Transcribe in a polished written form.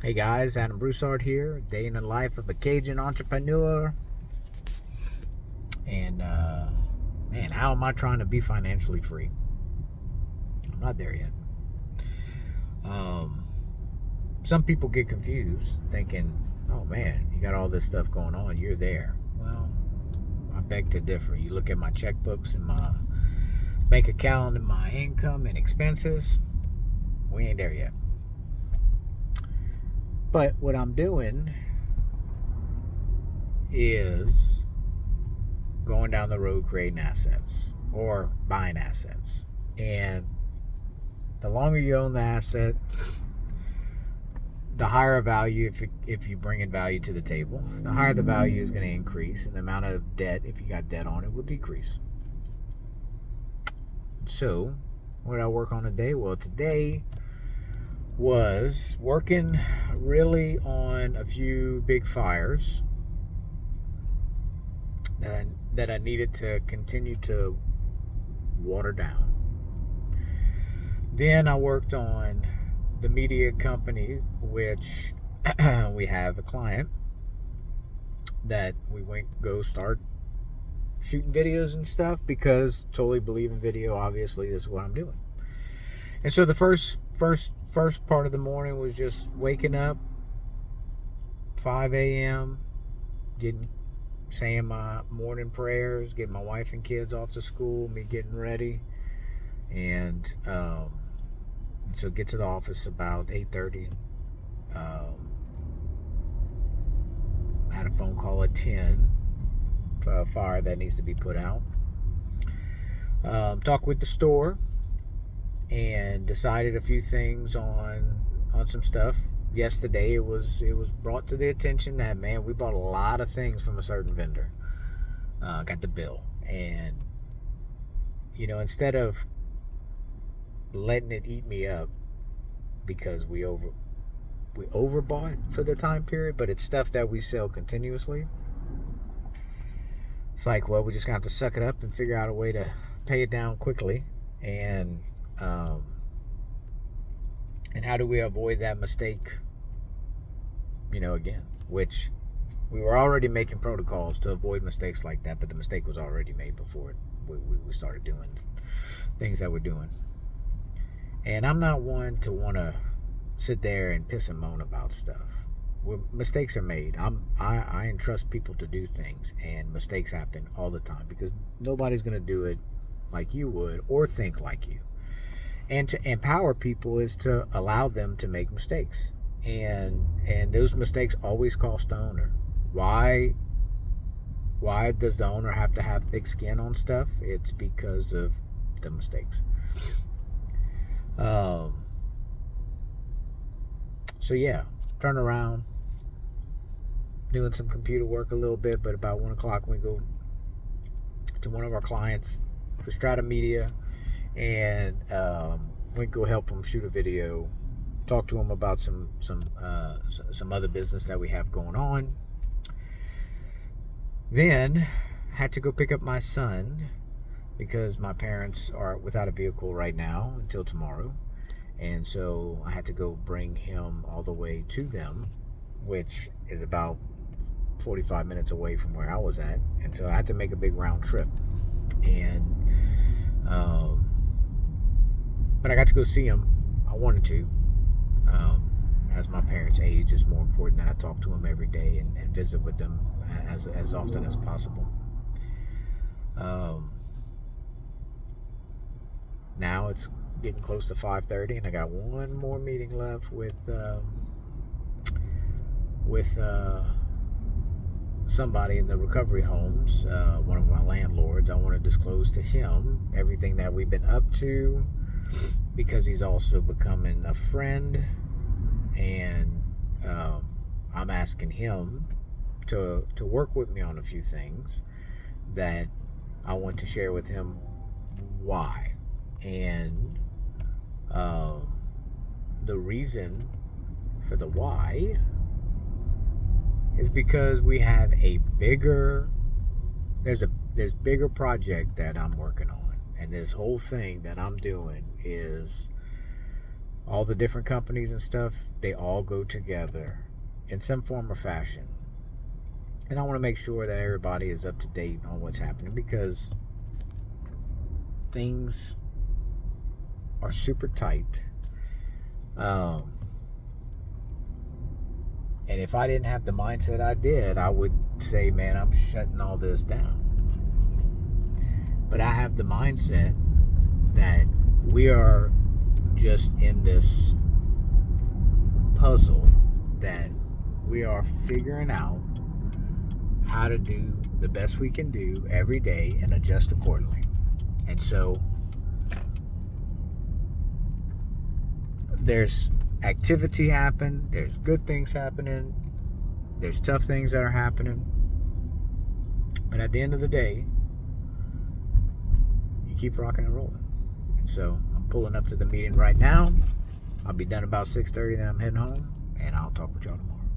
Hey guys, Adam Broussard here, day in the life of a Cajun entrepreneur. And man, how am I trying to be financially free? I'm not there yet. Some people get confused thinking, oh man, you got all this stuff going on, you're there. Well, I beg to differ. You look at my checkbooks and my bank account and my income and expenses, we ain't there yet. But what I'm doing is going down the road creating assets or buying assets. And the longer you own the asset, the higher value, if you bring in value to the table, the higher the value is going to increase, and the amount of debt, if you got debt on it, will decrease. So what did I work on today? Well, today was working really on a few big fires that I needed to continue to water down. Then I worked on the media company, which we have a client that we went go start shooting videos and stuff because totally believe in video. Obviously, this is what I'm doing. And so the first part of the morning was just waking up 5 a.m., saying my morning prayers, getting my wife and kids off to school, me getting ready, and so get to the office about 8:30. Had a phone call at 10 for a fire that needs to be put out. Talk with the store and decided a few things on some stuff. Yesterday it was brought to the attention that, man, we bought a lot of things from a certain vendor. Got the bill, and instead of letting it eat me up because we overbought for the time period, but it's stuff that we sell continuously. It's like, well, we just gonna have to suck it up and figure out a way to pay it down quickly, and how do we avoid that mistake again, which we were already making protocols to avoid mistakes like that, but the mistake was already made before we started doing things that we're doing. And I'm not one to want to sit there and piss and moan about stuff. Mistakes are made. I entrust people to do things, and mistakes happen all the time because nobody's going to do it like you would or think like you. And to empower people is to allow them to make mistakes, and those mistakes always cost the owner. Why does the owner have to have thick skin on stuff? It's because of the mistakes. So yeah, turn around, doing some computer work a little bit, but about 1 o'clock we go to one of our clients for Strata Media, and we go help them shoot a video, talk to them about some other business that we have going on. Then had to go pick up my son because my parents are without a vehicle right now until tomorrow, and so I had to go bring him all the way to them, which is about 45 minutes away from where I was at, and so I had to make a big round trip. And but I got to go see him. I wanted to. As my parents age, it's more important that I talk to them every day and visit with them as often as possible. Now it's getting close to 5:30, and I got one more meeting left with somebody in the recovery homes, one of my landlords. I want to disclose to him everything that we've been up to, because he's also becoming a friend, and I'm asking him to work with me on a few things that I want to share with him why. And the reason for the why is because we have there's bigger project that I'm working on, and this whole thing that I'm doing is all the different companies and stuff, they all go together in some form or fashion. And I want to make sure that everybody is up to date on what's happening, because things are super tight. And if I didn't have the mindset I did, I would say, man, I'm shutting all this down. But I have the mindset that we are just in this puzzle that we are figuring out how to do the best we can do every day and adjust accordingly. And so there's activity happen, there's good things happening, there's tough things that are happening. But at the end of the day, you keep rocking and rolling. And so I'm pulling up to the meeting right now. I'll be done about 6:30, then I'm heading home, and I'll talk with y'all tomorrow.